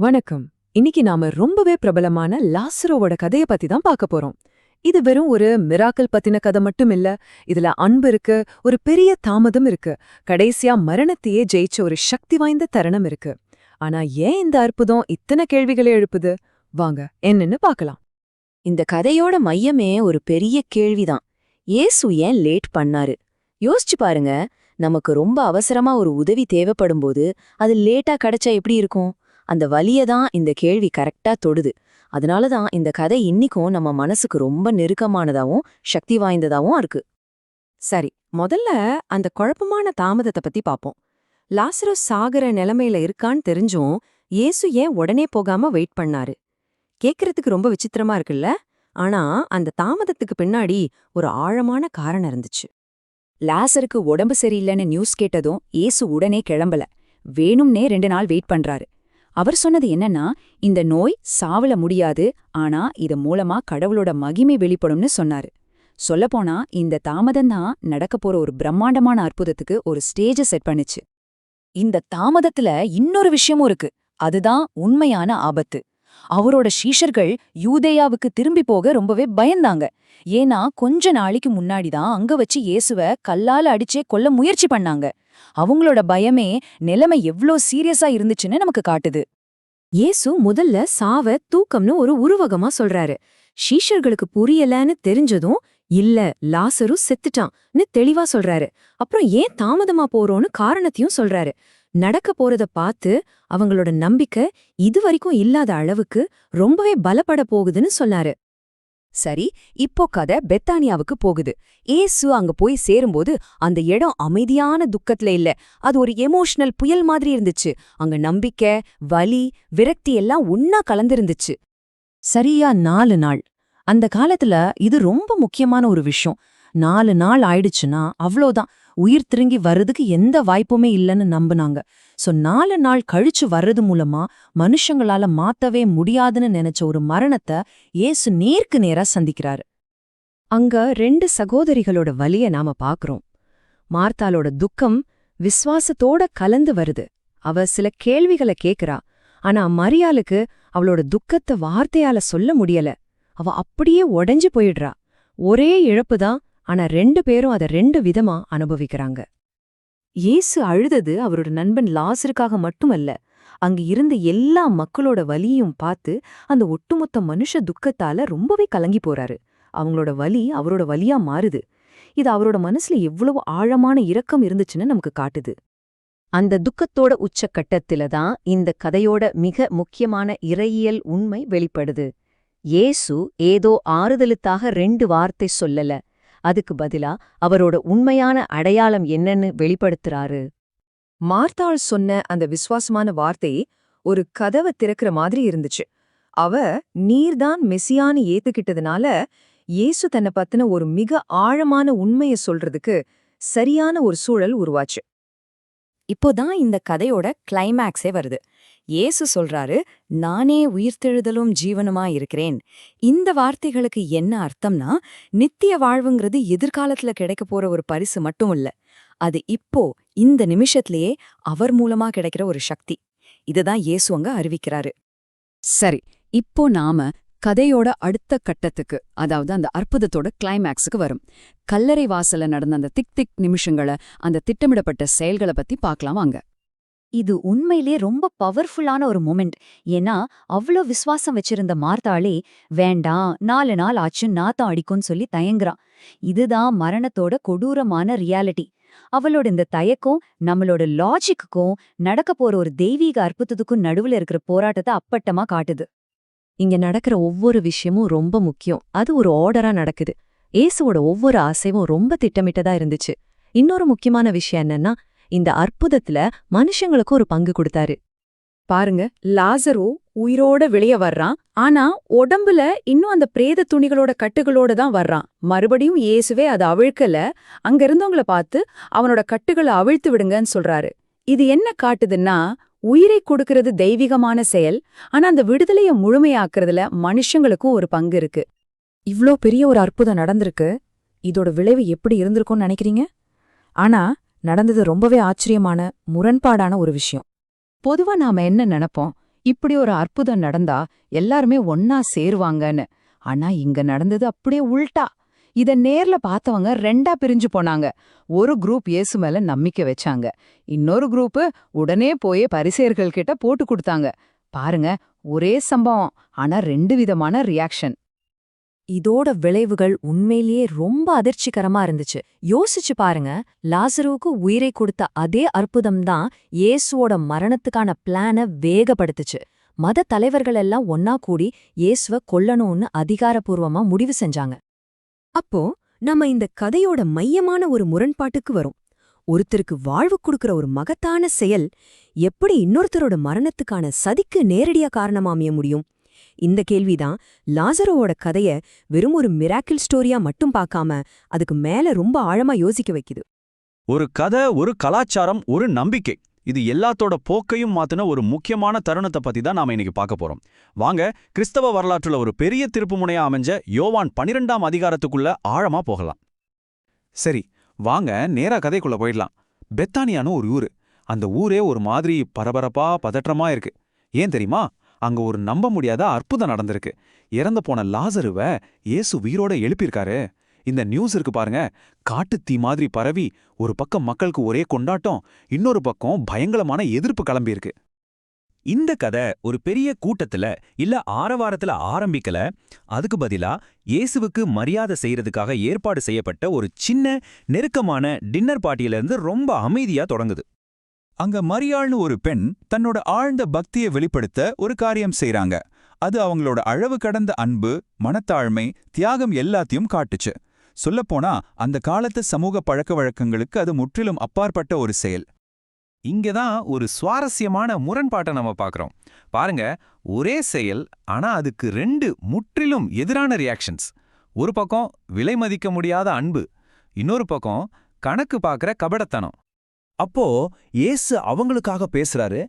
வணக்கம். இன்னைக்கு நாம ரொம்பவே பிரபலமான லாசரோவோட கதைய பத்தி தான் பார்க்க போறோம். இது வெறும் ஒரு மிராக்கிள் பத்தின கதை மட்டும் இல்ல. இதுல அன்பு இருக்கு, ஒரு பெரிய தாமதம் இருக்கு, கடைசியா மரணத்தையே ஜெயிச்ச ஒரு சக்தி வாய்ந்த தருணம் இருக்கு. ஆனா ஏன் இந்த அற்புதம் இத்தனை கேள்விகளை எழுப்புது? வாங்க என்னன்னு பார்க்கலாம். இந்த கதையோட மையமே ஒரு பெரிய கேள்விதான். இயேசு ஏன் லேட் பண்ணாரு? யோசிச்சு பாருங்க. நமக்கு ரொம்ப அவசரமா ஒரு உதவி தேவைப்படும்போது அது லேட்டா கிடைச்சா எப்படி இருக்கும்? அந்த வலிய தான் இந்த கேள்வி கரெக்டா தொடுது. அதனால தான் இந்த கதை இன்னிக்கும் நம்ம மனசுக்கு ரொம்ப நெருக்கமானதாவும் சக்தி வாய்ந்ததாவும் இருக்கு. சரி, முதல்ல அந்த குழப்பமான தாமதத்தை பத்தி பாப்போம். லாசரஸ் சாகர நிலைமையில இருக்கான்னு தெரிஞ்சும் இயேசு ஏன் உடனே போகாம வெயிட் பண்ணாரு? கேக்குறதுக்கு ரொம்ப விசித்திரமா இருக்குல்ல? ஆனா அந்த தாமதத்துக்கு பின்னாடி ஒரு ஆழமான காரணம் இருந்துச்சு. லாசருக்கு உடம்பு சரியில்லைன்னு நியூஸ் கேட்டதும் இயேசு உடனே கிளம்பல. வேணும்னே 2 நாள் வெயிட் பண்றாரு. அவர் சொன்னது என்னன்னா, இந்த நோய் சாவல முடியாது, ஆனா இது மூலமா கடவுளோட மகிமை வெளிப்படும்னு சொன்னாரு. சொல்லப்போனா இந்த தாமதம்தான் நடக்கப் போற ஒரு பிரம்மாண்டமான அற்புதத்துக்கு ஒரு ஸ்டேஜ செட் பண்ணுச்சு. இந்த தாமதத்துல இன்னொரு விஷயமும் இருக்கு. அதுதான் உண்மையான ஆபத்து. அவரோட சீஷர்கள் யூதேயாவுக்கு திரும்பி போக ரொம்பவே பயந்தாங்க. ஏன்னா கொஞ்ச நாளைக்கு முன்னாடிதான் அங்க வச்சு இயேசுவ கல்லால அடிச்சே கொல்ல முயற்சி பண்ணாங்க. அவங்களோட பயமே நிலைமை எவ்ளோ சீரியஸா இருந்துச்சுன்னு நமக்கு காட்டுது. இயேசு முதல்ல சாவ தூக்கம்னு ஒரு உருவகமா சொல்றாரு. ஷீஷர்களுக்கு புரியலன்னு தெரிஞ்சதும் இல்ல, லாசரு செத்துட்டான்னு தெளிவா சொல்றாரு. அப்புறம் ஏன் தாமதமா போறோம்னு காரணத்தையும் சொல்றாரு. நடக்க போறத பார்த்து அவங்களோட நம்பிக்கை இதுவரைக்கும் இல்லாத அளவுக்கு ரொம்பவே பலப்பட போகுதுன்னு சொன்னாரு. சரி, இப்போ கதை பெத்தானியாவுக்கு போகுது. ஏசு அங்க போய் சேரும்போது அந்த இடம் அமைதியான துக்கத்துல இல்ல, அது ஒரு எமோஷனல் புயல் மாதிரி இருந்துச்சு. அங்க நம்பிக்கை, வலி, விரக்தி எல்லாம் ஒன்னா கலந்திருந்துச்சு. சரியா 4 நாள். அந்த காலத்துல இது ரொம்ப முக்கியமான ஒரு விஷயம். 4 நாள் ஆயிடுச்சுன்னா அவ்ளோதான், உயிர் திரும்பி வர்றதுக்கு எந்த வாய்ப்புமே இல்லைன்னு நம்புனாங்க. சோ 4 நாள் கழிச்சு வர்றது மூலமா மனுஷங்களால மாத்தவே முடியாதுன்னு நினைச்ச ஒரு மரணத்தை இயேசு நேருக்கு நேரா சந்திக்கிறாரு. அங்க 2 சகோதரிகளோட வலிய நாம பாக்குறோம். மார்த்தாளோட துக்கம் விசுவாசத்தோட கலந்து வருது. அவ சில கேள்விகளை கேக்குறா. ஆனா மரியாளுக்கு அவளோட துக்கத்தை வார்த்தையால சொல்ல முடியல. அவ அப்படியே உடைஞ்சு போயிடுறா. ஒரே இழப்புதான், ஆனா 2 பேரும் அத 2 விதமா அனுபவிக்கிறாங்க. இயேசு அழுதது அவரோட நண்பன் லாசருக்காக மட்டுமல்ல, அங்க இருந்த எல்லா மக்களோட வலியும் பார்த்து அந்த ஒட்டுமொத்த மனுஷ துக்கத்தால ரொம்பவே கலங்கி போறாரு. அவங்களோட வலி அவரோட வலியா மாறுது. இது அவரோட மனசுல எவ்வளவு ஆழமான இரக்கம் இருந்துச்சுன்னு நமக்கு காட்டுது. அந்த துக்கத்தோட உச்சக்கட்டத்தில தான் இந்த கதையோட மிக முக்கியமான இறையியல் உண்மை வெளிப்படுது. இயேசு ஏதோ ஆறுதலுக்காக 2 வார்த்தை சொல்லல. அதுக்கு பதிலா அவரோட உண்மையான அடையாளம் என்னன்னு வெளிப்படுத்துறாரு. மார்த்தாள் சொன்ன அந்த விசுவாசமான வார்த்தை ஒரு கதவை திறக்கிற மாதிரி இருந்துச்சு. அவ நீர்தான் மெசியான்னு ஏத்துக்கிட்டதுனால இயேசு தன்னை பத்தின ஒரு மிக ஆழமான உண்மைய சொல்றதுக்கு சரியான ஒரு சூழல் உருவாச்சு. இப்போதான் இந்த கதையோட கிளைமேக்ஸே வருது. இயேசு சொல்றாரு, நானே உயிர்த்தெழுதலும் ஜீவனுமா இருக்கிறேன். இந்த வார்த்தைகளுக்கு என்ன அர்த்தம்னா, நித்திய வாழ்வுங்கிறது எதிர்காலத்துல கிடைக்க போற ஒரு பரிசு மட்டும் இல்ல, அது இப்போ இந்த நிமிஷத்திலேயே அவர் மூலமா கிடைக்கிற ஒரு சக்தி. இதுதான் இயேசு அங்க அறிவிக்கிறாரு. சரி, இப்போ நாம கதையோட அடுத்த கட்டத்துக்கு, அதாவது அந்த அற்புதத்தோட கிளைமேக்ஸுக்கு வரும். கல்லறை வாசல்ல நடந்த அந்த திக் திக் நிமிஷங்களை, அந்த திட்டமிடப்பட்ட செயல்களை பத்தி பார்க்கலாம் வாங்க. இது உண்மையிலே ரொம்ப பவர்ஃபுல்லான ஒரு மொமெண்ட். ஏன்னா அவ்வளோ விசுவாசம் வச்சிருந்த மார்த்தாளே வேண்டாம் 4 நாள் ஆச்சு நாத்தம் அடிக்கும்னு சொல்லி தயங்குறா. இதுதான் மரணத்தோட கொடூரமான ரியாலிட்டி. அவளோட இந்த தயக்கம் நம்மளோட லாஜிக்குக்கும் நடக்க போற ஒரு தெய்வீக அற்புதத்துக்கும் நடுவுல இருக்கிற போராட்டத்தை அப்பட்டமா காட்டுது. இங்க நடக்கிற ஒவ்வொரு விஷயமும் ரொம்ப முக்கியம். அது ஒரு ஆர்டரா நடக்குது. இயேசுவோட ஒவ்வொரு ஆசையும் ரொம்ப திட்டமிட்டதா இருந்துச்சு. இன்னொரு முக்கியமான விஷயம் என்னன்னா, இந்த அற்புதத்துல மனுஷங்களுக்கு ஒரு பங்கு கொடுத்தாரு. பாருங்க, லாசரு உயிரோட வெளிய வர்றான். ஆனா உடம்புல இன்னும் அந்த பிரேத துணிகளோட கட்டுகளோட தான் வர்றான். மறுபடியும் இயேசுவே அதை அவிழ்க்கல. அங்க இருந்தவங்கள பார்த்து அவனோட கட்டுகளை அவிழ்த்து விடுங்கன்னு சொல்றாரு. இது என்ன காட்டுதுன்னா, உயிரை கொடுக்கறது தெய்வீகமான செயல், ஆனா அந்த விடுதலைய முழுமையாக்குறதுல மனுஷங்களுக்கும் ஒரு பங்கு இருக்கு. இவ்ளோ பெரிய ஒரு அற்புதம் நடந்திருக்கு. இதோட விளைவு எப்படி இருந்திருக்கும்னு நினைக்கிறீங்க? ஆனா நடந்தது ரொம்பவே ஆச்சரியமான, முரண்பாடான ஒரு விஷயம். பொதுவா நாம என்ன நினைப்போம்? இப்படி ஒரு அற்புதம் நடந்தா எல்லாருமே ஒன்னா சேருவாங்கன்னு. ஆனா இங்க நடந்தது அப்படியே உல்டா. இத நேர்ல பார்த்தவங்க ரெண்டா பிரிஞ்சு போனாங்க. ஒரு குரூப் இயேசு மேல நம்பிக்கை வச்சாங்க. இன்னொரு குரூப் உடனே போய் பரிசேயர்கள் கிட்ட போட்டு கொடுத்தாங்க. பாருங்க, ஒரே சம்பவம், ஆனா 2 விதமான ரியாக்ஷன். இதோட விளைவுகள் உண்மையிலேயே ரொம்ப அதிர்ச்சிகரமா இருந்துச்சு. யோசிச்சு பாருங்க, லாசருவுக்கு உயிரை கொடுத்த அதே அற்புதம்தான் இயேசுவோட மரணத்துக்கான பிளான வேகப்படுத்துச்சு. மத தலைவர்கள் எல்லாம் ஒன்னா கூடி இயேசுவ கொல்லணும்னு அதிகாரப்பூர்வமா முடிவு செஞ்சாங்க. அப்போ நம்ம இந்த கதையோட மையமான ஒரு முரண்பாட்டுக்கு வரும். ஒருத்தருக்கு வாழ்வு கொடுக்கிற ஒரு மகத்தான செயல் எப்படி இன்னொருத்தரோட மரணத்துக்கான சதிக்கு நேரடியா காரணமா அமைய முடியும்? இந்த கேள்விதான் லாசரோவோட கதைய வெறும் ஒரு மிராக்கிள் ஸ்டோரியா மட்டும் பார்க்காம அதுக்கு மேல ரொம்ப ஆழமா யோசிக்க வைக்குது. ஒரு கதை, ஒரு கலாச்சாரம், ஒரு நம்பிக்கை, இது எல்லாத்தோட போக்கையும் மாத்தின ஒரு முக்கியமான தருணத்தை பத்தி தான் நாம இன்னைக்கு பார்க்க போறோம். வாங்க, கிறிஸ்தவ வரலாற்றுல ஒரு பெரிய திருப்புமுனையா அமைஞ்ச யோவான் 12ஆம் அதிகாரத்துக்குள்ள ஆழமா போகலாம். சரி, வாங்க நேரா கதைக்குள்ள போயிடலாம். பெத்தானியான்னு ஒரு ஊரு. அந்த ஊரே ஒரு மாதிரி பரபரப்பா பதற்றமா இருக்கு. ஏன் தெரியுமா? அங்க ஒரு நம்ப முடியாத அற்புதம் நடந்திருக்கு. இறந்து போன லாசருவ இயேசு உயிரோட எழுப்பியிருக்காரு. இந்த நியூஸ் இருக்கு பாருங்க, காட்டுத்தீ மாதிரி பரவி ஒரு பக்கம் மக்களுக்கு ஒரே கொண்டாட்டம், இன்னொரு பக்கம் பயங்கரமான எதிர்ப்பு கிளம்பியிருக்கு. இந்த கதை ஒரு பெரிய கூட்டத்துல இல்ல ஆரவாரத்துல ஆரம்பிக்கல. அதுக்கு பதிலா இயேசுவுக்கு மரியாதை செய்யறதுக்காக ஏற்பாடு செய்யப்பட்ட ஒரு சின்ன நெருக்கமான டின்னர் பார்ட்டியிலிருந்து ரொம்ப அமைதியா தொடங்குது. அங்க மரியாள்னு ஒரு பெண் தன்னோட ஆழ்ந்த பக்தியை வெளிப்படுத்த ஒரு காரியம் செய்றாங்க. அது அவங்களோட அளவு கடந்த அன்பு, மனத்தாழ்மை, தியாகம் எல்லாத்தையும் காட்டுச்சு. சொல்லப்போனா அந்த காலத்து சமூக பழக்க வழக்கங்களுக்கு அது முற்றிலும் அப்பாற்பட்ட ஒரு செயல். இங்கதான் ஒரு சுவாரஸ்யமான முரண்பாட்டை நம்ம பார்க்கறோம். பாருங்க, ஒரே செயல், ஆனா அதுக்கு 2 முற்றிலும் எதிரான ரியாக்ஷன்ஸ். ஒரு பக்கம் விலை மதிக்க முடியாத அன்பு, இன்னொரு பக்கம் கணக்கு பார்க்கற கபடத்தனம். அப்போ இயேசு அவங்களுக்காக பேசுறாரு.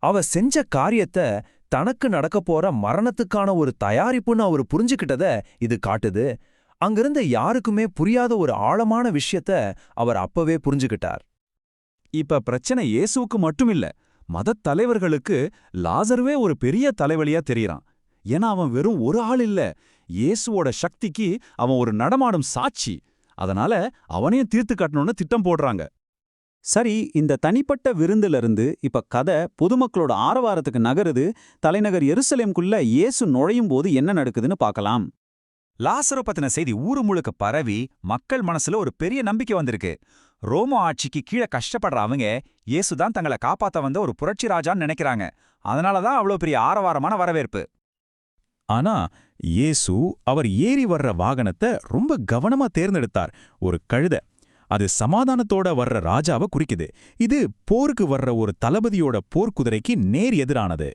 அவ செஞ்ச காரியத்தை தனக்கு நடக்க போற மரணத்துக்கான ஒரு தயாரிப்புன்னு அவர் புரிஞ்சுக்கிட்டத இது காட்டுது. அங்கிருந்த யாருக்குமே புரியாத ஒரு ஆழமான விஷயத்த அவர் அப்பவே புரிஞ்சுக்கிட்டார். இப்ப பிரச்சனை இயேசுவுக்கு மட்டும் இல்ல, மதத் தலைவர்களுக்கு லாசருவே ஒரு பெரிய தலைவலியா தெரியறான். ஏன்னா அவன் வெறும் ஒரு ஆள் இல்ல, இயேசுவோட சக்திக்கு அவன் ஒரு நடமாடும் சாட்சி. அதனால அவனையும் தீர்த்து கட்டணும்னு திட்டம் போடுறாங்க. சரி, இந்த தனிப்பட்ட விருந்திலிருந்து இப்ப கதை பொதுமக்களோட ஆரவாரத்துக்கு நகருது. தலைநகர் எருசலேம்குள்ள இயேசு நுழையும் போது என்ன நடக்குதுன்னு பார்க்கலாம். லாசரு பத்தின செய்தி ஊரு முழுக்க பரவி மக்கள் மனசுல ஒரு பெரிய நம்பிக்கை வந்திருக்கு. ரோம ஆட்சிக்கு கீழே கஷ்டப்படுற அவங்க இயேசுதான் தங்களை காப்பாத்த வந்த ஒரு புரட்சி ராஜான்னு நினைக்கிறாங்க. அதனாலதான் அவ்வளோ பெரிய ஆரவாரமான வரவேற்பு. ஆனா இயேசு அவர் ஏறி வர்ற வாகனத்தை ரொம்ப கவனமா தேர்ந்தெடுத்தார். ஒரு கழுதை. அது சமாதானத்தோட வர்ற ராஜாவை குறிக்குது. இது போருக்கு வர்ற ஒரு தளபதியோட போர்க்குதிரைக்கு நேர் எதிரானது.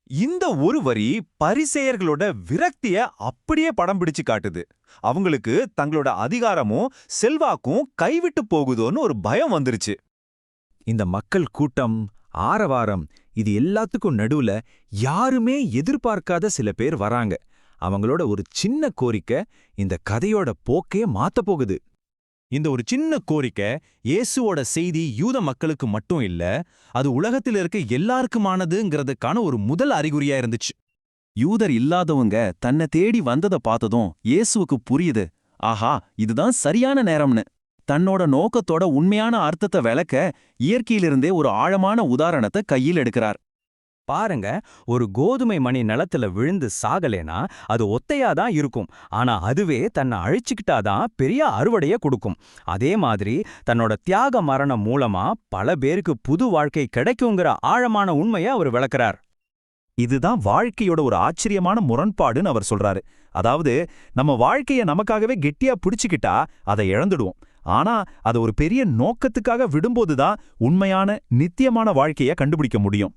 இந்த ஒரு வரி பரிசேயர்களோட விரக்திய அப்படியே படம் பிடிச்சு காட்டுது. அவங்களுக்கு தங்களோட அதிகாரமும் செல்வாக்கும் கைவிட்டு போகுதோன்னு ஒரு பயம் வந்துருச்சு. இந்த மக்கள் கூட்டம், ஆரவாரம், இது எல்லாத்துக்கும் நடுவுல யாருமே எதிர்பார்க்காத சில பேர் வராங்க. அவங்களோட ஒரு சின்ன கோரிக்கை இந்த கதையோட போக்கையே மாத்தப் போகுது. இந்த ஒரு சின்ன கோரிக்கை இயேசுவோட செய்தி யூத மக்களுக்கு மட்டும் இல்ல, அது உலகத்தில் இருக்க எல்லாருக்குமானதுங்கிறதுக்கான ஒரு முதல் அறிகுறியா இருந்துச்சு. யூதர் இல்லாதவங்க தன்னை தேடி வந்ததை பார்த்ததும் இயேசுவுக்கு புரியுது, ஆஹா இதுதான் சரியான நேரம்னு. தன்னோட நோக்கத்தோட உண்மையான அர்த்தத்தை விளக்க இயற்கையிலிருந்தே ஒரு ஆழமான உதாரணத்தை கையில் எடுக்கிறார். பாருங்க, ஒரு கோதுமை மணி நிலத்துல விழுந்து சாகலேனா அது ஒத்தையாதான் இருக்கும். ஆனா அதுவே தன்னை அழிச்சுக்கிட்டாதான் பெரிய அறுவடைய கொடுக்கும். அதே மாதிரி தன்னோட தியாக மரணம் மூலமா பல பேருக்கு புது வாழ்க்கை கிடைக்குங்கிற ஆழமான உண்மையை அவர் விளக்குறார். இதுதான் வாழ்க்கையோட ஒரு ஆச்சரியமான முரண்பாடுன்னு அவர் சொல்றாரு. அதாவது, நம்ம வாழ்க்கைய நமக்காகவே கெட்டியா பிடிச்சுக்கிட்டா அதை இழந்துடுவோம். ஆனா அது ஒரு பெரிய நோக்கத்துக்காக விடும்போதுதான் உண்மையான நித்தியமான வாழ்க்கைய கண்டுபிடிக்க முடியும்.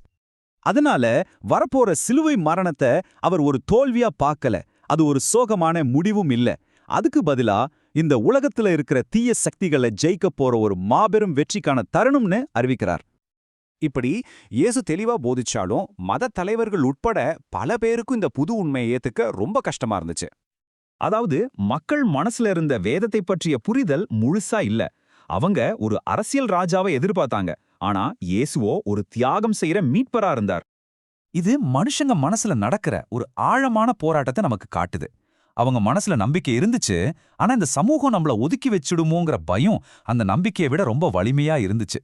அதனால வரப்போற சிலுவை மரணத்தை அவர் ஒரு தோல்வியா பார்க்கல, அது ஒரு சோகமான முடிவும் இல்ல. அதுக்கு பதிலா இந்த உலகத்துல இருக்கிற தீய சக்திகளை ஜெயிக்க போற ஒரு மாபெரும் வெற்றிக்கான தருணம்னு அறிவிக்கிறார். இப்படி இயேசு தெளிவா போதிச்சாலும் மத தலைவர்கள் உட்பட பல பேருக்கும் இந்த புது உண்மையை ஏத்துக்க ரொம்ப கஷ்டமா இருந்துச்சு. அதாவது, மக்கள் மனசுல இருந்த வேதத்தை பற்றிய புரிதல் முழுசா இல்ல. அவங்க ஒரு அரசியல் ராஜாவை எதிர்பார்த்தாங்க. ஆனா இயேசுவோ ஒரு தியாகம் செய்யற மீட்பரா இருந்தார். இது மனுஷங்க மனசுல நடக்கிற ஒரு ஆழமான போராட்டத்தை நமக்கு காட்டுது. அவங்க மனசுல நம்பிக்கை இருந்துச்சு, ஆனா இந்த சமூகம் நம்மள ஒதுக்கி வச்சுடுமோங்கிற பயம் அந்த நம்பிக்கையை விட ரொம்ப வலிமையா இருந்துச்சு.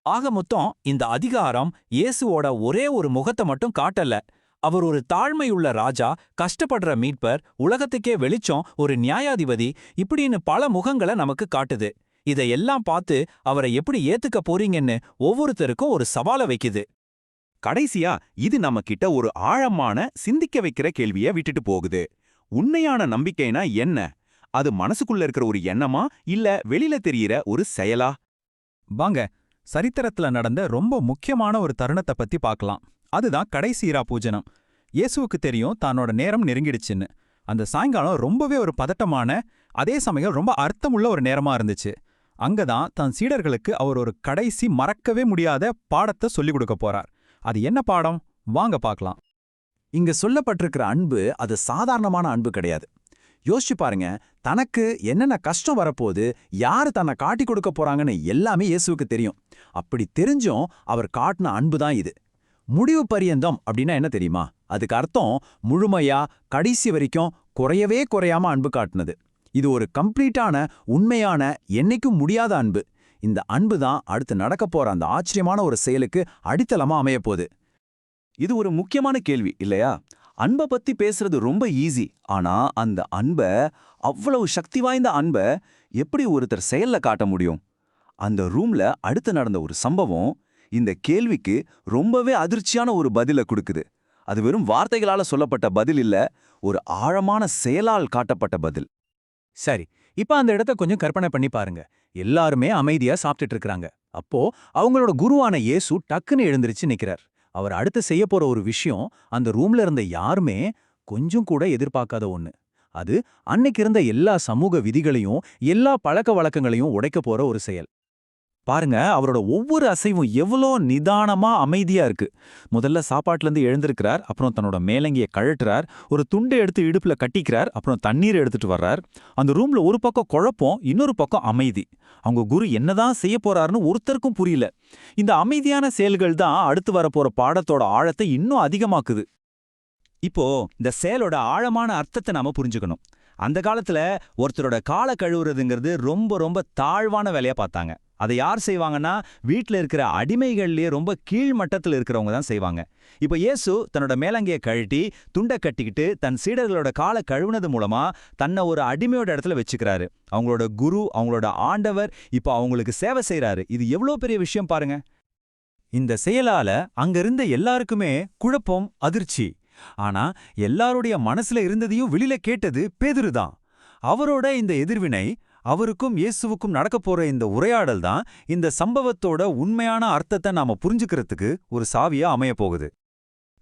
ஆக மொத்தம் இந்த அதிகாரம் இயேசுவோட ஒரே ஒரு முகத்தை மட்டும் காட்டல. அவர் ஒரு தாழ்மையுள்ள ராஜா, கஷ்டப்படுற மீட்பர், உலகத்துக்கே வெளிச்சம், ஒரு நியாயாதிபதி, இப்படின்னு பல முகங்களை நமக்கு காட்டுது. இதையெல்லாம் பார்த்து அவரை எப்படி ஏத்துக்க போறீங்கன்னு ஒவ்வொருத்தருக்கும் ஒரு சவாலை வைக்குது. கடைசியா இது நம்ம கிட்ட ஒரு ஆழமான சிந்திக்க வைக்கிற கேள்விய விட்டுட்டு போகுது. உண்மையான நம்பிக்கைனா என்ன? அது மனசுக்குள்ள இருக்கிற ஒரு எண்ணமா இல்ல வெளியில தெரியிற ஒரு செயலா? வாங்க, சரித்திரத்துல நடந்த ரொம்ப முக்கியமான ஒரு தருணத்தை பத்தி பார்க்கலாம். அதுதான் கடைசி இரா பூஜனம். இயேசுவுக்கு தெரியும் தன்னோட நேரம் நெருங்கிடுச்சுன்னு. அந்த சாயங்காலம் ரொம்பவே ஒரு பதட்டமான, அதே சமயம் ரொம்ப அர்த்தமுள்ள ஒரு நேரமா இருந்துச்சு. அங்கதான் தன் சீடர்களுக்கு அவர் ஒரு கடைசி மறக்கவே முடியாத பாடத்தை சொல்லிக் கொடுக்க போறார். அது என்ன பாடம்? வாங்க பார்க்கலாம். இங்க சொல்லப்பட்டிருக்கிற அன்பு அது சாதாரணமான அன்பு கிடையாது. யோசிச்சு பாருங்க, தனக்கு என்னென்ன கஷ்டம் வரப்போகுது, யாரு தன்னை காட்டி கொடுக்க போறாங்கன்னு எல்லாமே இயேசுவுக்கு தெரியும். அப்படி தெரிஞ்சும் அவர் காட்டின அன்பு தான் இது. முடிவு பரியந்தம் அப்படின்னா என்ன தெரியுமா? அதுக்கு அர்த்தம் முழுமையா கடைசி வரைக்கும் குறையவே குறையாம அன்பு காட்டுனது. இது ஒரு கம்ப்ளீட்டான, உண்மையான, என்னைக்கும் முடியாத அன்பு. இந்த அன்பு தான் அடுத்து நடக்க போற அந்த ஆச்சரியமான ஒரு செயலுக்கு அடித்தளமா அமையப்போகுது. இது ஒரு முக்கியமான கேள்வி இல்லையா? அன்பை பத்தி பேசுறது ரொம்ப ஈஸி. ஆனா அந்த அன்பை, அவ்வளவு சக்தி வாய்ந்த அன்பை எப்படி ஒருத்தர் செயல்ல காட்ட முடியும்? அந்த ரூம்ல அடுத்து நடந்த ஒரு சம்பவம் இந்த கேள்விக்கு ரொம்பவே அதிர்ச்சியான ஒரு பதிலை கொடுக்குது. அது வெறும் வார்த்தைகளால சொல்லப்பட்ட பதில் இல்ல, ஒரு ஆழமான செயலால் காட்டப்பட்ட பதில். சரி, இப்ப அந்த இடத்த கொஞ்சம் கற்பனை பண்ணி பாருங்க. எல்லாருமே அமைதியா சாப்பிட்டுட்டு இருக்காங்க. அப்போ அவங்களோட குருவான இயேசு டக்குன்னு எழுந்திருச்சு நிக்கிறார். அவர் அடுத்து செய்ய போற ஒரு விஷயம் அந்த ரூம்ல இருந்த யாருமே கொஞ்சம் கூட எதிர்பார்க்காத ஒண்ணு. அது அன்னைக்கு இருந்த எல்லா சமூக விதிகளையும், எல்லா பழக்க வழக்கங்களையும் உடைக்க போற ஒரு செயல். பாருங்க, அவரோட ஒவ்வொரு அசைவும் எவ்வளோ நிதானமா அமைதியா இருக்கு. முதல்ல சாப்பாட்டுல இருந்து எழுந்திருக்கிறார், அப்புறம் தன்னோட மேலங்கிய கழட்டுறார், ஒரு துண்டை எடுத்து இடுப்புல கட்டிக்கிறார், அப்புறம் தண்ணீர் எடுத்துட்டு வர்றார். அந்த ரூம்ல ஒரு பக்கம் குழப்பம், இன்னொரு பக்கம் அமைதி. அவங்க குரு என்னதான் செய்ய போறாருன்னு ஒருத்தருக்கும் புரியல. இந்த அமைதியான செயல்கள் தான் அடுத்து வரப்போற பாடத்தோட ஆழத்தை இன்னும் அதிகமாக்குது. இப்போ இந்த செயலோட ஆழமான அர்த்தத்தை நாம புரிஞ்சுக்கணும். அந்த காலத்துல ஒருத்தரோட காலை கழுவுறதுங்கிறது ரொம்ப ரொம்ப தாழ்வான வேலையா பார்த்தாங்க. அதை யார் செய்வாங்கன்னா, வீட்டில் இருக்கிற அடிமைகள்லயே ரொம்ப கீழ் மட்டத்தில் இருக்கிறவங்க தான் செய்வாங்க. இப்போ இயேசு தன்னோட மேலங்கிய கழட்டி துண்டை கட்டிக்கிட்டு தன் சீடர்களோட காலை கழுவுனது மூலமா தன்னை ஒரு அடிமையோட இடத்துல வச்சுக்கிறாரு. அவங்களோட குரு, அவங்களோட ஆண்டவர் இப்போ அவங்களுக்கு சேவை செய்யறாரு. இது எவ்வளோ பெரிய விஷயம் பாருங்க. இந்த செயலால அங்கிருந்த எல்லாருக்குமே குழப்பம், அதிர்ச்சி. ஆனா எல்லாருடைய மனசுல இருந்ததையும் வெளியில கேட்டது பேதுரு தான். அவரோட இந்த எதிர்வினை, அவருக்கும் இயேசுவுக்கும் நடக்கப் போற இந்த உரையாடல் தான் இந்த சம்பவத்தோட உண்மையான அர்த்தத்தை நாம புரிஞ்சுக்கிறதுக்கு ஒரு சாவியா அமைய போகுது.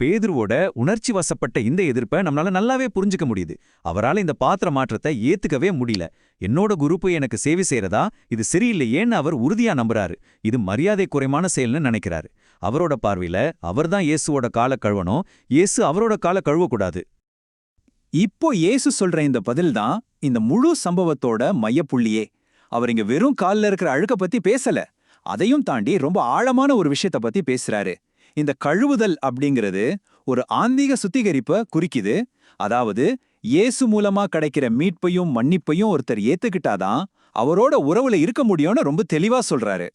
பேதுருவோட உணர்ச்சி வசப்பட்ட இந்த எதிர்ப்பை நம்மளால நல்லாவே புரிஞ்சுக்க முடியுது. அவரால் இந்த பாத்திர மாற்றத்தை ஏத்துக்கவே முடியல. என்னோட குரூப்பு எனக்கு சேவை செய்யறதா, இது சரியில்லையேன்னு அவர் உறுதியா நம்புறாரு. இது மரியாதை குறைமான செயல்னு நினைக்கிறாரு. அவரோட பார்வையில அவர்தான் இயேசுவோட காலை கழுவணும், இயேசு அவரோட காலை கழுவக்கூடாது. இப்போ இயேசு சொல்ற இந்த பதில்தான் இந்த முழு சம்பவத்தோட மையப்புள்ளியே. அவர் இங்க வெறும் கால்ல இருக்கிற அழுக்க பத்தி பேசல, அதையும் தாண்டி ரொம்ப ஆழமான ஒரு விஷயத்த பத்தி பேசுறாரு. இந்த கழுவுதல் அப்படிங்கிறது ஒரு ஆன்மீக சுத்திகரிப்பை குறிக்குது. அதாவது இயேசு மூலமா கிடைக்கிற மீட்பையும் மன்னிப்பையும் ஒருத்தர் ஏத்துக்கிட்டாதான் அவரோட உறவுல இருக்க முடியும்னு ரொம்ப தெளிவா சொல்றாரு.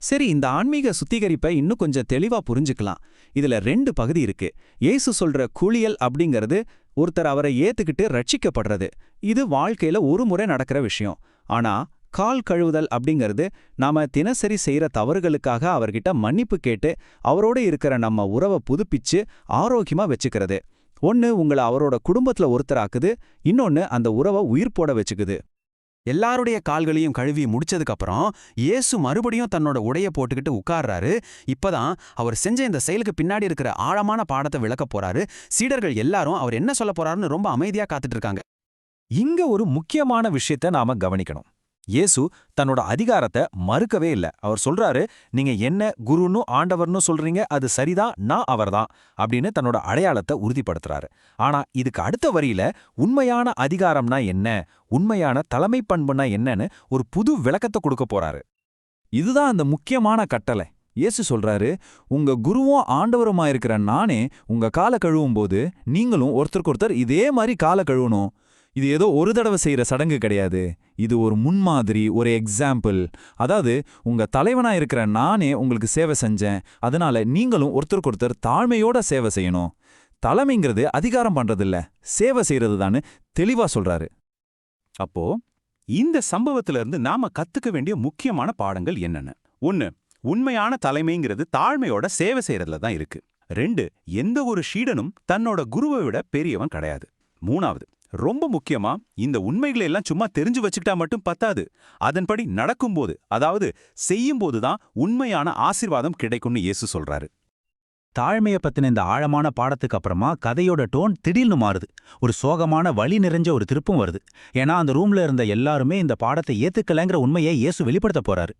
சரி, இந்த ஆன்மீக சுத்திகரிப்பை இன்னும் கொஞ்சம் தெளிவா புரிஞ்சுக்கலாம். இதுல 2 பகுதி இருக்கு. இயேசு சொல்ற குளியல் அப்படிங்கிறது ஒருத்தர் அவரை ஏத்துக்கிட்டு ரட்சிக்கப்படுறது. இது வாழ்க்கையில ஒரு முறை நடக்கிற விஷயம். ஆனா கால் கழுவுதல் அப்படிங்கிறது நாம தினசரி செய்யற தவறுகளுக்காக அவர்கிட்ட மன்னிப்பு கேட்டு அவரோட இருக்கிற நம்ம உறவை புதுப்பிச்சு ஆரோக்கியமா வச்சுக்கிறது. ஒன்னு உங்களை அவரோட குடும்பத்துல ஒருத்தராக்குது, இன்னொன்னு அந்த உறவை உயிர் போட வச்சுக்குது. எல்லாருடைய கால்களையும் கழுவி முடிச்சதுக்கு அப்புறம் இயேசு மறுபடியும் தன்னோட உடைய போட்டுக்கிட்டு உட்கார்றாரு. இப்பதான் அவர் செஞ்ச இந்த செயலுக்கு பின்னாடி இருக்கிற ஆழமான பாடத்தை விளக்க போறாரு. சீடர்கள் எல்லாரும் அவர் என்ன சொல்ல போறாருன்னு ரொம்ப அமைதியா காத்துட்டு இருக்காங்க. இங்க ஒரு முக்கியமான விஷயத்தை நாம கவனிக்கணும். இயேசு தன்னோட அதிகாரத்தை மறுக்கவே இல்ல. அவர் சொல்றாரு, நீங்க என்ன குருன்னு ஆண்டவர்னு சொல்றீங்க, அது சரிதான், நான் அவர்தான் அப்படின்னு தன்னோட அடையாளத்தை உறுதிப்படுத்துறாரு. ஆனா இதுக்கு அடுத்த வரியில உண்மையான அதிகாரம்னா என்ன, உண்மையான தலைமை பண்புனா என்னன்னு ஒரு புது விளக்கத்தை கொடுக்க போறாரு. இதுதான் அந்த முக்கியமான கட்டளை. இயேசு சொல்றாரு, உங்க குருவும் ஆண்டவருமா இருக்கிற நானே உங்க காலை கழுவும் போது நீங்களும் ஒருத்தருக்கொருத்தர் இதே மாதிரி காலை கழுவணும். இது ஏதோ ஒரு தடவை செய்யற சடங்கு கிடையாது. இது ஒரு முன்மாதிரி, ஒரு எக்ஸாம்பிள். அதாவது உங்க தலைவனா இருக்கிற நானே உங்களுக்கு சேவை செஞ்சேன், அதனால நீங்களும் ஒருத்தருக்கொருத்தர் தாழ்மையோட சேவை செய்யணும். தலைமைங்கிறது அதிகாரம் பண்றதில்ல, சேவை செய்யறது தான்னு தெளிவா சொல்றாரு. அப்போ இந்த சம்பவத்துல இருந்து நாம கத்துக்க வேண்டிய முக்கியமான பாடங்கள் என்னென்ன? 1, உண்மையான தலைமைங்கிறது தாழ்மையோட சேவை செய்யறதுல தான் இருக்கு. 2, எந்த ஒரு ஷீடனும் தன்னோட குருவை விட பெரியவன் கிடையாது. 3, ரொம்ப முக்கியமா இந்த உண்மைகளை எல்லாம் சும்மா தெரிஞ்சு வச்சுக்கிட்டா மட்டும் பத்தாது. அதன்படி நடக்கும்போது, அதாவது செய்யும்போது தான் உண்மையான ஆசீர்வாதம் கிடைக்கும்னு இயேசு சொல்றாரு. தாழ்மையை பத்தின இந்த ஆழமான பாடத்துக்கு அப்புறமா கதையோட டோன் திடீர்னு மாறுது. ஒரு சோகமான வலி நிறைஞ்ச ஒரு திருப்பம் வருது. ஏன்னா அந்த ரூம்ல இருந்த எல்லாருமே இந்த பாடத்தை ஏத்துக்கலைங்கிற உண்மையை இயேசு வெளிப்படுத்த போறாரு.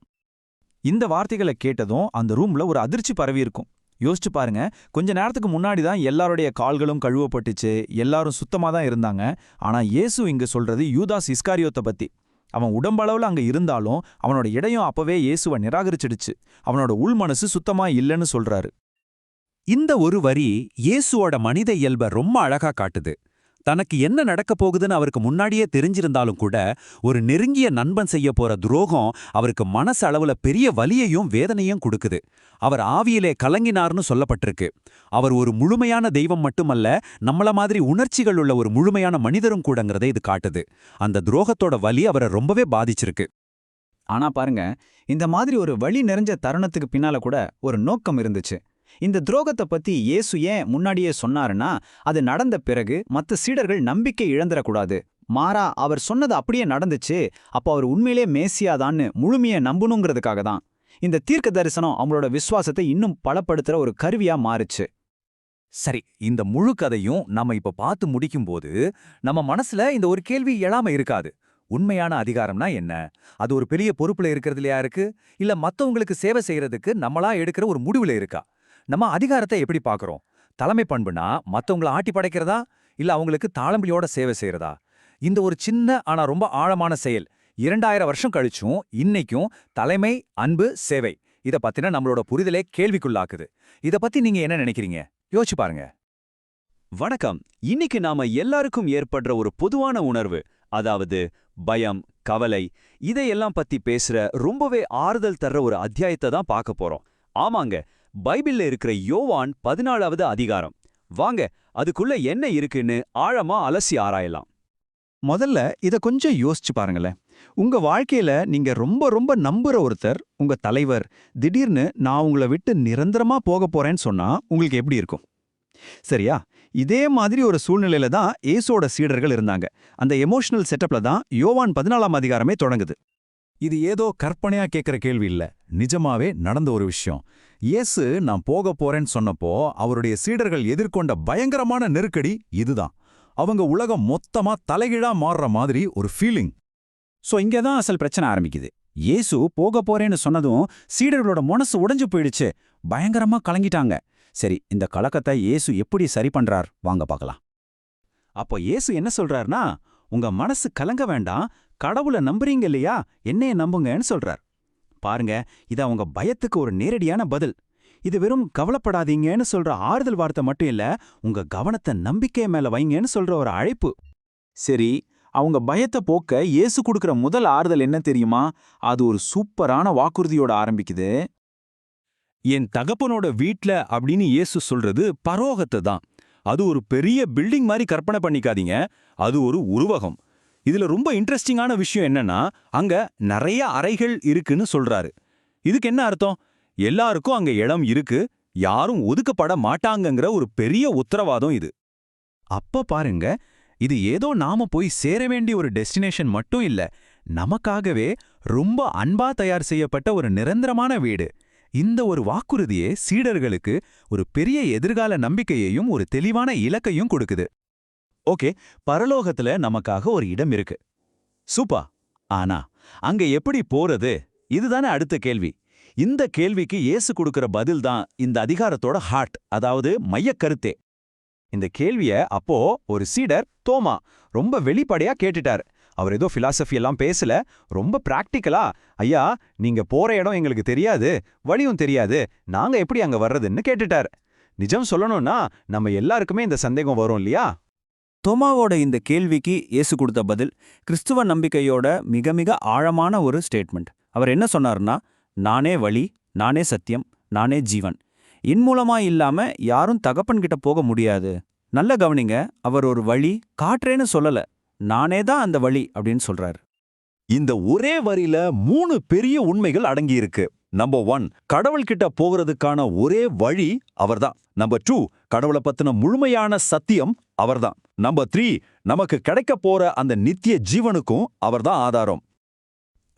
இந்த வார்த்தைகளை கேட்டதும் அந்த ரூம்ல ஒரு அதிர்ச்சி பரவி இருக்கும். யோசிச்சு பாருங்க, கொஞ்ச நேரத்துக்கு முன்னாடி தான் எல்லாருடைய கால்களும் கழுவப்பட்டுச்சு, எல்லாரும் சுத்தமா தான் இருந்தாங்க. ஆனா இயேசு இங்க சொல்றது யூதாஸ் இஸ்காரியோத்தை பத்தி. அவன் உடம்பளவுல அங்க இருந்தாலும் அவனோட இடையும் அப்பவே இயேசுவை நிராகரிச்சிடுச்சு. அவனோட உள் மனசு சுத்தமா இல்லைன்னு சொல்றாரு. இந்த ஒரு வரி இயேசுவோட மனித இயல்பை ரொம்ப அழகா காட்டுது. தனக்கு என்ன நடக்கப் போகுதுன்னு அவருக்கு முன்னாடியே தெரிஞ்சிருந்தாலும் கூட ஒரு நெருங்கிய நண்பன் செய்ய போற துரோகம் அவருக்கு மனசு அளவுல பெரிய வலியையும் வேதனையும் கொடுக்குது. அவர் ஆவியிலே கலங்கினார்னு சொல்லப்பட்டிருக்கு. அவர் ஒரு முழுமையான தெய்வம் மட்டுமல்ல, நம்மள மாதிரி உணர்ச்சிகள் உள்ள ஒரு முழுமையான மனிதரும் கூடங்கிறதை இது காட்டுது. அந்த துரோகத்தோட வலி அவரை ரொம்பவே பாதிச்சிருக்கு. ஆனா பாருங்க, இந்த மாதிரி ஒரு வலி நிறைஞ்ச தருணத்துக்கு பின்னால கூட ஒரு நோக்கம் இருந்துச்சு. இந்த துரோகத்தை பத்தி இயேசு ஏன் முன்னாடியே சொன்னாருன்னா, அது நடந்த பிறகு மற்ற சீடர்கள் நம்பிக்கை இழந்துடக்கூடாது. மாறா அவர் சொன்னது அப்படியே நடந்துச்சு, அப்போ அவர் உண்மையிலே மேசியாதான்னு முழுமையை நம்பணுங்கிறதுக்காக தான். இந்த தீர்க்க தரிசனம் அவங்களோட விசுவாசத்தை இன்னும் பலப்படுத்துற ஒரு கருவியா மாறுச்சு. சரி, இந்த முழு கதையும் நம்ம இப்ப பார்த்து முடிக்கும்போது நம்ம மனசுல இந்த ஒரு கேள்வி எழாம இருக்காது. உண்மையான அதிகாரம்னா என்ன? அது ஒரு பெரிய பொறுப்புல இருக்கிறதுலையா இருக்கு, இல்ல மத்தவங்களுக்கு சேவை செய்யறதுக்கு நம்மளா எடுக்கிற ஒரு முடிவுல இருக்கா? நம்ம அதிகாரத்தை எப்படி பார்க்கறோம்? தலைமை பண்புனா மத்தவங்கள ஆட்டி படைக்கிறதா, இல்ல அவங்களுக்கு தாளம்பியோட சேவை செய்யறதா? இந்த ஒரு சின்ன ஆனா ரொம்ப ஆழமான செயல் 2000 வருஷம் கழிச்சும் இன்னைக்கும் தலைமை, அன்பு, சேவை இத பத்தின நம்மளோட புரிதலே கேள்விக்குள்ளாக்குது. இத பத்தி நீங்க என்ன நினைக்கிறீங்க? யோசிச்சு பாருங்க. வணக்கம். இன்னைக்கு நாம எல்லாருக்கும் ஏற்படுற ஒரு பொதுவான உணர்வு, அதாவது பயம், கவலை, இதையெல்லாம் பத்தி பேசுற ரொம்பவே ஆறுதல் தர்ற ஒரு அத்தியாயத்தை தான் பார்க்க போறோம். ஆமாங்க, பைபிள்ல இருக்கிற யோவான் 14வது அதிகாரம். வாங்க அதுக்குள்ள என்ன இருக்குன்னு ஆழமா அலசி ஆராயலாம். முதல்ல இத கொஞ்சம் யோசிச்சு பாருங்களேன். உங்க வாழ்க்கையில நீங்க ரொம்ப ரொம்ப நம்புற ஒருத்தர், உங்க தலைவர், திடீர்னு நான் உங்களை விட்டு நிரந்தரமா போக போறேன்னு சொன்னா உங்களுக்கு எப்படி இருக்கும்? சரியா? இதே மாதிரி ஒரு சூழ்நிலையில தான் இயேசுவோட சீடர்கள் இருந்தாங்க. அந்த எமோஷனல் செட்டப்ல தான் யோவான் 14ஆம் அதிகாரமே தொடங்குது. இது ஏதோ கற்பனையா கேட்கிற கேள்வி இல்ல, நிஜமாவே நடந்த ஒரு விஷயம். இயேசு நான் போக போறேன்னு சொன்னப்போ அவருடைய சீடர்கள் எதிர்கொண்ட பயங்கரமான நெருக்கடி இதுதான். அவங்க உலகம் மொத்தமா தலைகீழா மாறுற மாதிரி ஒரு ஃபீலிங். சோ இங்க தான் அசல் பிரச்சனை ஆரம்பிக்குது. இயேசு போக போறேன்னு சொன்னதும் சீடர்களோட மனசு உடைஞ்சு போயிடுச்சு, பயங்கரமா கலங்கிட்டாங்க. சரி, இந்த கலக்கத்தை இயேசு எப்படி சரி பண்றார் வாங்க பார்க்கலாம். அப்போ இயேசு என்ன சொல்றாருன்னா, உங்க மனசு கலங்க வேண்டாம், கடவுளை நம்புறீங்க இல்லையா, என்னைய நம்புங்கன்னு சொல்றார். பாருங்க, இது அவங்க பயத்துக்கு ஒரு நேரடியான பதில். இது வெறும் கவலைப்படாதீங்கன்னு சொல்ற ஆறுதல் வார்த்தை மட்டும் இல்ல, உங்க கவனத்தை நம்பிக்கை மேல வைங்கன்னு சொல்ற ஒரு அழைப்பு. சரி, அவங்க பயத்தை போக்க இயேசு கொடுக்கிற முதல் ஆறுதல் என்ன தெரியுமா? அது ஒரு சூப்பரான வாக்குறுதியோட ஆரம்பிக்குது. என் தகப்பனோட வீட்ல அப்படின்னு இயேசு சொல்றது பரோகத்தை தான். அது ஒரு பெரிய பில்டிங் மாதிரி கற்பனை பண்ணிக்காதீங்க, அது ஒரு உருவகம். இதுல ரொம்ப இன்ட்ரெஸ்டிங்கான விஷயம் என்னன்னா, அங்க நிறைய அறைகள் இருக்குன்னு சொல்றாரு. இதுக்கு என்ன அர்த்தம்? எல்லாருக்கும் அங்க இடம் இருக்கு, யாரும் ஒதுக்கப்பட மாட்டாங்கங்கிற ஒரு பெரிய உத்தரவாதம் இது. அப்ப பாருங்க, இது ஏதோ நாம போய் சேர வேண்டிய ஒரு டெஸ்டினேஷன் மட்டும் இல்ல, நமக்காகவே ரொம்ப அன்பா தயார் செய்யப்பட்ட ஒரு நிரந்தரமான வீடு. இந்த ஒரு வாக்குறுதியே சீடர்களுக்கு ஒரு பெரிய எதிர்கால நம்பிக்கையையும் ஒரு தெளிவான இலக்கையும் கொடுக்குது. ஓகே, பரலோகத்துல நமக்காக ஒரு இடம் இருக்கு. சூப்பா. ஆனா அங்க எப்படி போறது? இதுதானே அடுத்த கேள்வி. இந்த கேள்விக்கு இயேசு கொடுக்கிற பதில் தான் இந்த அதிகாரத்தோட ஹார்ட், அதாவது மையக்கருத்தே. இந்த கேள்விய அப்போ ஒரு சீடர் தோமா ரொம்ப வெளிப்படையா கேட்டுட்டார். அவர் ஏதோ பிலாசபி எல்லாம் பேசல, ரொம்ப பிராக்டிக்கலா, ஐயா நீங்க போற இடம் எங்களுக்கு தெரியாது, வழியும் தெரியாது, நாங்க எப்படி அங்க வர்றதுன்னு கேட்டுட்டார். நிஜம் சொல்லணும்னா நம்ம எல்லாருக்குமே இந்த சந்தேகம் வரும் இல்லையா? தோமாவோட இந்த கேள்விக்கு இயேசு கொடுத்த பதில் கிறிஸ்துவ நம்பிக்கையோட மிக மிக ஆழமான ஒரு ஸ்டேட்மெண்ட். அவர் என்ன சொன்னார்னா, நானே வழி, நானே சத்தியம், நானே ஜீவன். என் மூலமா இல்லாம யாரும் தகப்பன்கிட்ட போக முடியாது. நல்ல கவனிங்க, அவர் ஒரு வழி காட்டுறேன்னு சொல்லல, நானே தான் அந்த வழி அப்படின்னு சொல்றாரு. இந்த ஒரே வரியில 3 பெரிய உண்மைகள் அடங்கியிருக்கு. நம்பர் 1, கடவுள்கிட்ட போகிறதுக்கான ஒரே வழி அவர்தான். நம்பர் 2, கடவுளை பத்தின முழுமையான சத்தியம் அவர்தான். நம்பர் 3, நமக்கு கிடைக்க போற அந்த நித்திய ஜீவனுக்கும் அவர்தான் ஆதாரம்.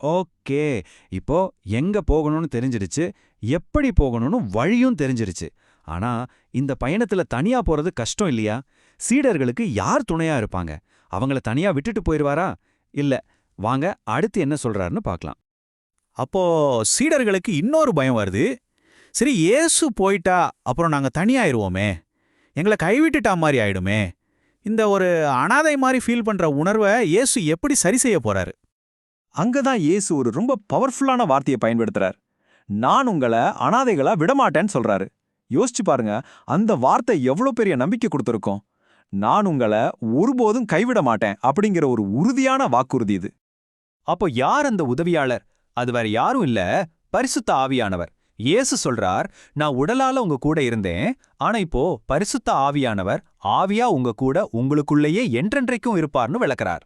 ஓகே, இப்போ எங்க போகணும்னு தெரிஞ்சிருச்சு, எப்படி போகணும்னு வழியும் தெரிஞ்சிருச்சு. ஆனா இந்த பயணத்துல தனியா போறது கஷ்டம் இல்லையா? சீடர்களுக்கு யார் துணையா இருப்பாங்க? அவங்கள தனியா விட்டுட்டு போயிருவாரா? இல்ல, வாங்க அடுத்து என்ன சொல்றாருன்னு பார்க்கலாம். அப்போ சீடர்களுக்கு இன்னொரு பயம் வருது. சரி, இயேசு போயிட்டா அப்புறம் நாங்க தனியாயிருவோமே, எங்களை கைவிட்டுட்டா மாதிரி ஆயிடுமே. இந்த ஒரு அனாதை மாதிரி ஃபீல் பண்ற உணர்வை இயேசு எப்படி சரி செய்ய போறாரு? அங்கதான் இயேசு ஒரு ரொம்ப பவர்ஃபுல்லான வார்த்தையை பயன்படுத்துறார். நான் உங்களை அனாதைகளா விடமாட்டேன்னு சொல்றாரு. யோசிச்சு பாருங்க, அந்த வார்த்தை எவ்வளவு பெரிய நம்பிக்கை கொடுத்திருக்கோம். நான் உங்களை ஒருபோதும் கைவிட மாட்டேன் அப்படிங்கிற ஒரு உறுதியான வாக்குறுதி இது. அப்போ யார் அந்த உதவியாளர்? அது வேற யாரும் இல்ல, பரிசுத்த ஆவியானவர். இயேசு சொல்றார், நான் உடலால உங்க கூட இருந்தேன், ஆனா இப்போ பரிசுத்த ஆவியானவர் ஆவியா உங்க கூட உங்களுக்குள்ளேயே என்றென்றைக்கும் இருப்பார்னு விளக்குறார்.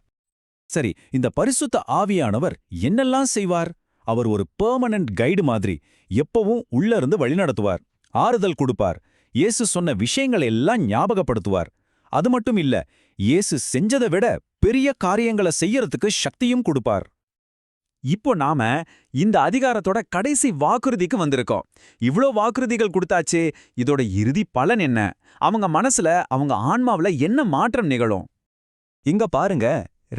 சரி, இந்த பரிசுத்த ஆவியானவர் என்னெல்லாம் செய்வார்? அவர் ஒரு பெர்மனன்ட் கைடு மாதிரி எப்பவும் உள்ள இருந்து வழிநடத்துவார், ஆறுதல் கொடுப்பார், இயேசு சொன்ன விஷயங்களை எல்லாம் ஞாபகப்படுத்துவார். அது மட்டும் இல்ல, இயேசு செஞ்சதை விட பெரிய காரியங்களை செய்யறதுக்கு சக்தியும் கொடுப்பார். இப்போ நாம இந்த அதிகாரத்தோட கடைசி வாக்குறுதிக்கு வந்திருக்கோம். இவ்ளோ வாக்குறுதிகள் கொடுத்தாச்சே, இதோட இறுதி பலன் என்ன? அவங்க மனசுல, அவங்க ஆன்மாவுல என்ன மாற்றம் நிகழும்? இங்க பாருங்க,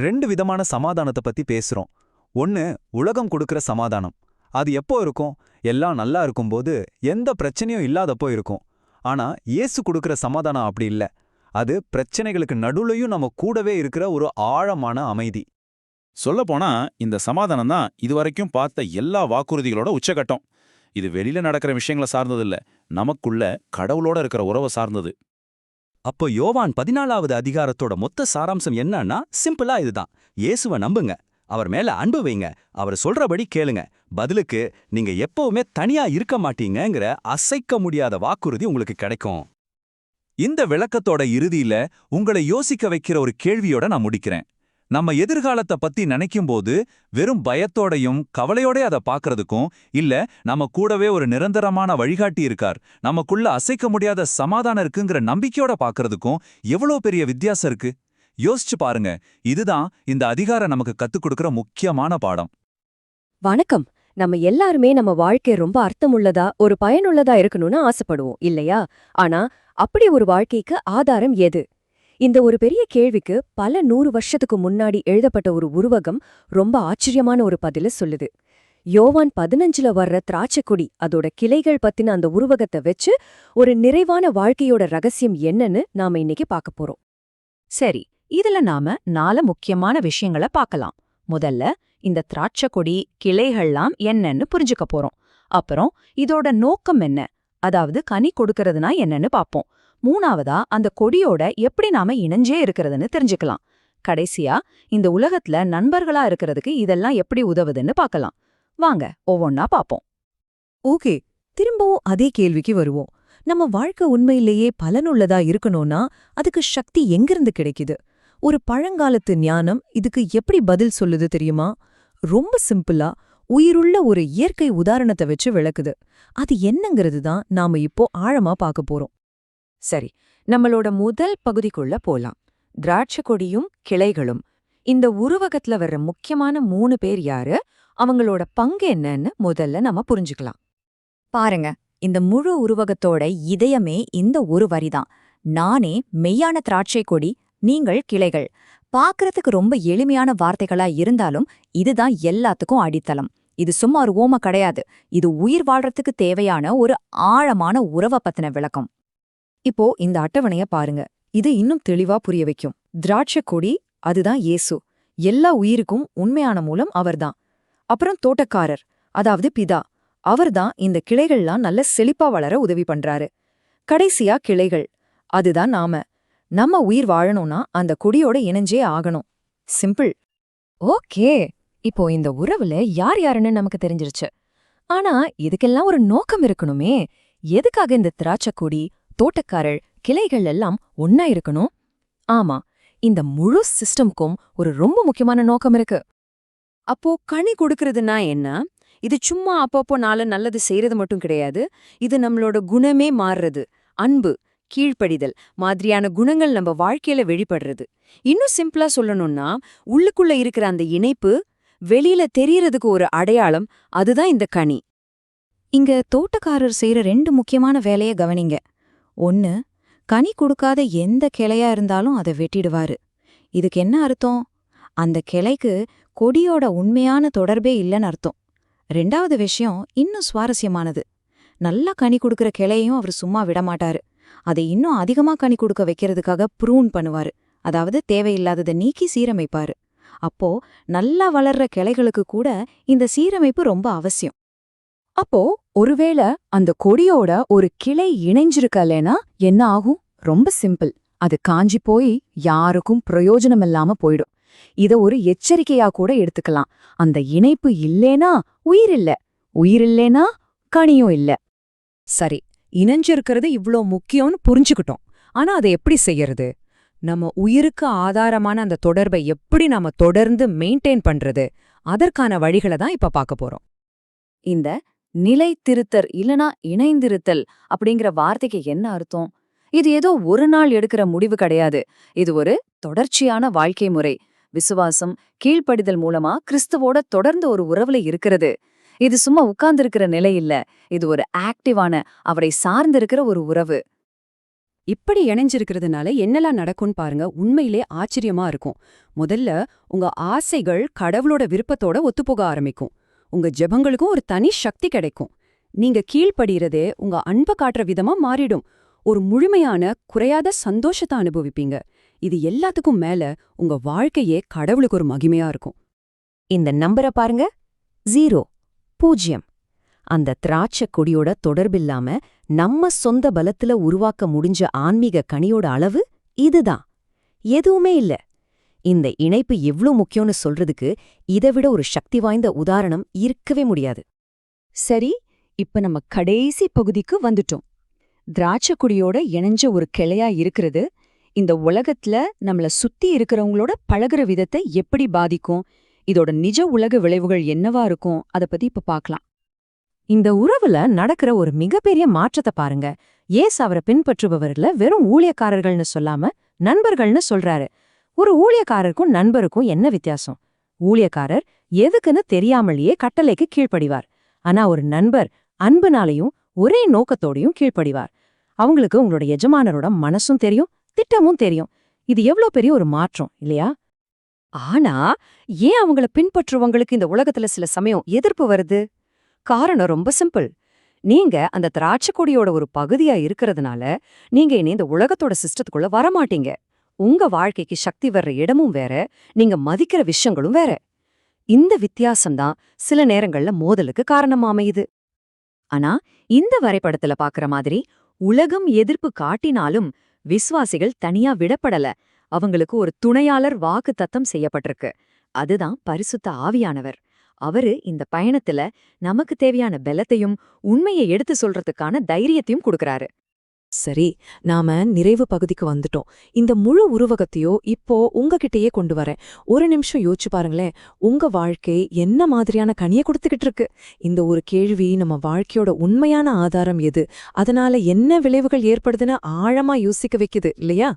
2 விதமான சமாதானத்தை பத்தி பேசுறோம். ஒன்னு உலகம் கொடுக்கிற சமாதானம். அது எப்போ இருக்கும்? எல்லாம் நல்லா இருக்கும்போது, எந்த பிரச்சனையும் இல்லாதப்போ இருக்கும். ஆனா இயேசு கொடுக்கிற சமாதானம் அப்படி இல்ல. அது பிரச்சனைகளுக்கு நடுவுலையும் நம்ம கூடவே இருக்கிற ஒரு ஆழமான அமைதி. சொல்லப்போனா இந்த சமாதானம் தான் இதுவரைக்கும் பார்த்த எல்லா வாக்குறுதிகளோட உச்சகட்டம். இது வெளியில நடக்கிற விஷயங்களை சார்ந்ததில்ல, நமக்குள்ள கடவுளோட இருக்கிற உறவை சார்ந்தது. அப்போ யோவான் 14வது அதிகாரத்தோட மொத்த சாராம்சம் என்னன்னா சிம்பிளா இதுதான். இயேசுவை நம்புங்க, அவர் மேல அன்பு வைங்க, அவர் சொல்றபடி கேளுங்க. பதிலுக்கு நீங்க எப்பவுமே தனியா இருக்க மாட்டீங்கங்கிற அசைக்க முடியாத வாக்குறுதி உங்களுக்கு கிடைக்கும். இந்த விளக்கத்தோட இறுதியில உங்களை யோசிக்க வைக்கிற ஒரு கேள்வியோட நான் முடிக்கிறேன். நம்ம எதிர்காலத்தை பத்தி நினைக்கும்போது வெறும் பயத்தோடையும் கவலையோட அதை பார்க்கறதுக்கும், இல்ல நம்ம கூடவே ஒரு நிரந்தரமான வழிகாட்டி இருக்கார், நமக்குள்ள அசைக்க முடியாத சமாதானம் இருக்குங்கிற நம்பிக்கையோட பார்க்கறதுக்கும் எவ்வளோ பெரிய வித்தியாசம் இருக்கு. யோசிச்சு பாருங்க. இதுதான் இந்த அதிகாரம் நமக்கு கத்துக் கொடுக்கிற முக்கியமான பாடம். வணக்கம். நம்ம எல்லாருமே நம்ம வாழ்க்கை ரொம்ப அர்த்தமுள்ளதா, ஒரு பயனுள்ளதா இருக்கணும்னு ஆசைப்படுவோம் இல்லையா? ஆனா அப்படி ஒரு வாழ்க்கைக்கு ஆதாரம் எது? இந்த ஒரு பெரிய கேள்விக்கு பல 100 வருஷத்துக்கு முன்னாடி எழுதப்பட்ட ஒரு உருவகம் ரொம்ப ஆச்சரியமான ஒரு பதில சொல்லுது. யோவான் 15ல வர்ற திராட்சைக்கொடி, அதோட கிளைகள் பத்தின அந்த உருவகத்தை வச்சு ஒரு நிறைவான வாழ்க்கையோட ரகசியம் என்னன்னு நாம இன்னைக்கு பார்க்க போறோம். சரி, இதுல நாம 4 முக்கியமான விஷயங்களை பார்க்கலாம். முதல்ல, இந்த திராட்சைக்கொடி கிளைகள்லாம் என்னன்னு புரிஞ்சுக்க போறோம். அப்புறம் இதோட நோக்கம் என்ன, அதாவது கனி கொடுக்கறதுனா என்னன்னு பாப்போம். மூணாவதா, அந்த கொடியோட எப்படி நாம இணைஞ்சே இருக்கிறதுன்னு தெரிஞ்சுக்கலாம். கடைசியா, இந்த உலகத்துல நண்பர்களா இருக்கிறதுக்கு இதெல்லாம் எப்படி உதவுதுன்னு பார்க்கலாம். வாங்க ஒவ்வொன்னா பாப்போம். ஓகே, திரும்பவும் அதே கேள்விக்கு வருவோம். நம்ம வாழ்க்கை உண்மையிலேயே பலனுள்ளதா இருக்கணும்னா அதுக்கு சக்தி எங்கிருந்து கிடைக்குது? ஒரு பழங்காலத்து ஞானம் இதுக்கு எப்படி பதில் சொல்லுது தெரியுமா? ரொம்ப சிம்பிளா உயிருள்ள ஒரு இயற்கை உதாரணத்தை வச்சு விளக்குது. அது என்னங்கிறது தான் நாம இப்போ ஆழமா பார்க்க போறோம். சரி, நம்மளோட முதல் பகுதிக்குள்ள போலாம். திராட்சைக்கொடியும் கிளைகளும். இந்த உருவகத்துல வர்ற முக்கியமான 3 பேர் யாரு, அவங்களோட பங்கு என்னன்னு முதல்ல நம்ம புரிஞ்சுக்கலாம். பாருங்க, இந்த முழு உருவகத்தோட இதயமே இந்த ஒரு வரிதான். நானே மெய்யான திராட்சை கொடி, நீங்கள் கிளைகள். பார்க்கறதுக்கு ரொம்ப எளிமையான வார்த்தைகளா இருந்தாலும் இதுதான் எல்லாத்துக்கும் அடித்தளம். இது சும்மா ஒரு ஓம கிடையாது. இது உயிர் வாழ்றதுக்கு தேவையான ஒரு ஆழமான உறவை பத்தின விளக்கம். இப்போ இந்த அட்டவணைய பாருங்க. இது இன்னும் தெளிவா புரிய வைக்கும். திராட்சை கொடி, அதுதான் இயேசு. எல்லா உயிருக்கும் உண்மையான மூலம் அவர்தான். அப்புறம் தோட்டக்காரர், அதாவது பிதா, அவர்தான் இந்த கிளைகள்லாம் நல்ல செழிப்பா வளர உதவி பண்றாரு. கடைசியா கிளைகள், அதுதான் நாம. நம்ம உயிர் வாழணும்னா அந்த கொடியோட இணைஞ்சே ஆகணும். சிம்பிள். ஓகே, இப்போ இந்த உறவுல யார் யாருன்னு நமக்கு தெரிஞ்சிருச்சு. ஆனா இதுக்கெல்லாம் ஒரு நோக்கம் இருக்கணுமே. எதுக்காக இந்த திராட்சைக்கொடி, தோட்டக்காரர், கிளைகள் எல்லாம் ஒன்னா இருக்கணும்? ஆமா, இந்த முழு சிஸ்டம்க்கும் ஒரு ரொம்ப முக்கியமான நோக்கம் இருக்கு. அப்போ கனி கொடுக்கறதுனா என்ன? இது சும்மா அப்பப்போ நல்லது செய்யறது மட்டும் கிடையாது. இது நம்மளோட குணமே மாறுறது, அன்பு, கீழ்ப்படிதல் மாதிரியான குணங்கள் நம்ம வாழ்க்கையில வெளிப்படுறது. இன்னும் சிம்பிளா சொல்லணும்னா, உள்ளுக்குள்ள இருக்கிற அந்த இணைப்பு வெளியில தெரியறதுக்கு ஒரு அடையாளம், அதுதான் இந்த கனி. இங்க தோட்டக்காரர் செய்யற 2 முக்கியமான வேலைய கவனிங்க. 1, கனி கொடுக்காத எந்த கிளையா இருந்தாலும் அதை வெட்டிடுவாரு. இதுக்கு என்ன அர்த்தம்? அந்த கிளைக்கு கொடியோட உண்மையான தொடர்பே இல்லைன்னு அர்த்தம். 2வது விஷயம் இன்னும் சுவாரஸ்யமானது. நல்லா கனி கொடுக்கற கிளையையும் அவர் சும்மா விடமாட்டாரு. அதை இன்னும் அதிகமா கனி கொடுக்க வைக்கிறதுக்காக ப்ரூன் பண்ணுவாரு. அதாவது தேவையில்லாததை நீக்கி சீரமைப்பாரு. அப்போ நல்லா வளர்ற கிளைகளுக்கு கூட இந்த சீரமைப்பு ரொம்ப அவசியம். அப்போ ஒருவேளை அந்த கொடியோட ஒரு கிளை இணைஞ்சிருக்கலனா என்ன ஆகும்? ரொம்ப சிம்பிள். அது காஞ்சி போய் யாருக்கும் பிரயோஜனமில்லாம போயிடும். இத ஒரு எச்சரிக்கையா கூட எடுத்துக்கலாம். அந்த இணைப்பு இல்லேனா உயிர் இல்ல, உயிர் இல்லேனா கனியும் இல்ல. சரி, இணைஞ்சிருக்கிறது இவ்ளோ முக்கியம்னு புரிஞ்சுக்கிட்டோம். ஆனா அதை எப்படி செய்யறது? நம்ம உயிருக்கு ஆதாரமான அந்த தொடர்பை எப்படி நாம தொடர்ந்து மெயின்டைன் பண்றது? அதற்கான வழிகளை தான் இப்ப பார்க்க போறோம். இந்த நிலைத்திருத்தல் இல்லனா இணைந்திருத்தல் அப்படிங்கிற வார்த்தைக்கு என்ன அர்த்தம்? இது ஏதோ ஒரு நாள் எடுக்கிற முடிவு கிடையாது. இது ஒரு தொடர்ச்சியான வாழ்க்கை முறை. விசுவாசம், கீழ்ப்படிதல் மூலமா கிறிஸ்துவோட தொடர்ந்து ஒரு உறவுல இருக்கிறது. இது சும்மா உட்கார்ந்திருக்கிற நிலை இல்ல. இது ஒரு ஆக்டிவான, அவரை சார்ந்திருக்கிற ஒரு உறவு. இப்படி இணைஞ்சிருக்கிறதுனால என்னெல்லாம் நடக்கும்னு பாருங்க. உண்மையிலே ஆச்சரியமா இருக்கும். முதல்ல உங்க ஆசைகள் கடவுளோட விருப்பத்தோட ஒத்துப்போக ஆரம்பிக்கும். உங்க ஜெபங்களுக்கும் ஒரு தனி சக்தி கிடைக்கும். நீங்க கீழ்ப்படிறதே உங்க அன்பை காட்டுற விதமா மாறிடும். ஒரு முழுமையான, குறையாத சந்தோஷத்தை அனுபவிப்பீங்க. இது எல்லாத்துக்கும் மேல உங்க வாழ்க்கையே கடவுளுக்கு ஒரு மகிமையா இருக்கும். இந்த நம்பரை பாருங்க, 0, 0. அந்த திராட்சை கொடியோட தொடர்பில்லாம நம்ம சொந்த பலத்துல உருவாக்க முடிஞ்ச ஆன்மீக கனியோட அளவு இதுதான். எதுவுமே இல்ல. இந்த இணைப்பு எவ்ளோ முக்கியம்னு சொல்றதுக்கு இதைவிட ஒரு சக்தி வாய்ந்த உதாரணம் இருக்கவே முடியாது. சரி, இப்ப நம்ம கடைசி பகுதிக்கு வந்துட்டோம். திராட்சைக்குடியோட இணைஞ்ச ஒரு கிளையா இருக்கிறது இந்த உலகத்துல நம்மள சுத்தி இருக்கிறவங்களோட பழகுற விதத்தை எப்படி பாதிக்கும்? இதோட நிஜ உலக விளைவுகள் என்னவா இருக்கும்? அத பத்தி இப்ப பார்க்கலாம். இந்த உறவுல நடக்கிற ஒரு மிகப்பெரிய மாற்றத்தை பாருங்க. ஏசு அவரை பின்பற்றுபவர்ல வெறும் ஊழியக்காரர்கள்னு சொல்லாம நண்பர்கள்னு சொல்றாரு. ஒரு ஊழியக்காரருக்கும் நண்பருக்கும் என்ன வித்தியாசம்? ஊழியக்காரர் எதுக்குன்னு தெரியாமலேயே கட்டளைக்கு கீழ்ப்படிவார். ஆனா ஒரு நண்பர் அன்புனாலையும் ஒரே நோக்கத்தோடையும் கீழ்ப்படிவார். அவங்களுக்கு உங்களோட எஜமானரோட மனசும் தெரியும், திட்டமும் தெரியும். இது எவ்ளோ பெரிய ஒரு மாற்றம் இல்லையா? ஆனா ஏன் அவங்கள பின்பற்றுவங்களுக்கு இந்த உலகத்துல சில சமயம் எதிர்ப்பு வருது? காரணம் ரொம்ப சிம்பிள். நீங்க அந்த திராட்சைக்கொடியோட ஒரு பகுதியா இருக்கிறதுனால நீங்க இனி இந்த உலகத்தோட சிஸ்டத்துக்குள்ள வரமாட்டீங்க. உங்க வாழ்க்கைக்கு சக்தி வர்ற இடமும் வேற, நீங்க மதிக்கிற விஷயங்களும் வேற. இந்த வித்தியாசம்தான் சில நேரங்கள்ல மோதலுக்கு காரணமா அமையுது. ஆனா இந்த வரைபடத்துல பாக்குற மாதிரி உலகம் எதிர்ப்பு காட்டினாலும் விசுவாசிகள் தனியா விடப்படல. அவங்களுக்கு ஒரு துணையாளர் வாக்குத்தத்தம் செய்யப்பட்டிருக்கு. அதுதான் பரிசுத்த ஆவியானவர். அவரு இந்த பயணத்துல நமக்கு தேவையான பலத்தையும் உண்மையை எடுத்து சொல்றதுக்கான தைரியத்தையும் கொடுக்கறாரு. சரி, நாம நிறைவு பகுதிக்கு வந்துட்டோம். இந்த முழு உருவகத்தையோ இப்போ உங்ககிட்டயே கொண்டு வரேன். ஒரு நிமிஷம் யோசிச்சு பாருங்களேன். உங்க வாழ்க்கை என்ன மாதிரியான கனியை கொடுத்துக்கிட்டு இருக்கு? இந்த ஒரு கேள்வி நம்ம வாழ்க்கையோட உண்மையான ஆதாரம் எது, அதனால என்ன விளைவுகள் ஏற்படுதுன்னு ஆழமா யோசிக்க வைக்குது இல்லையா?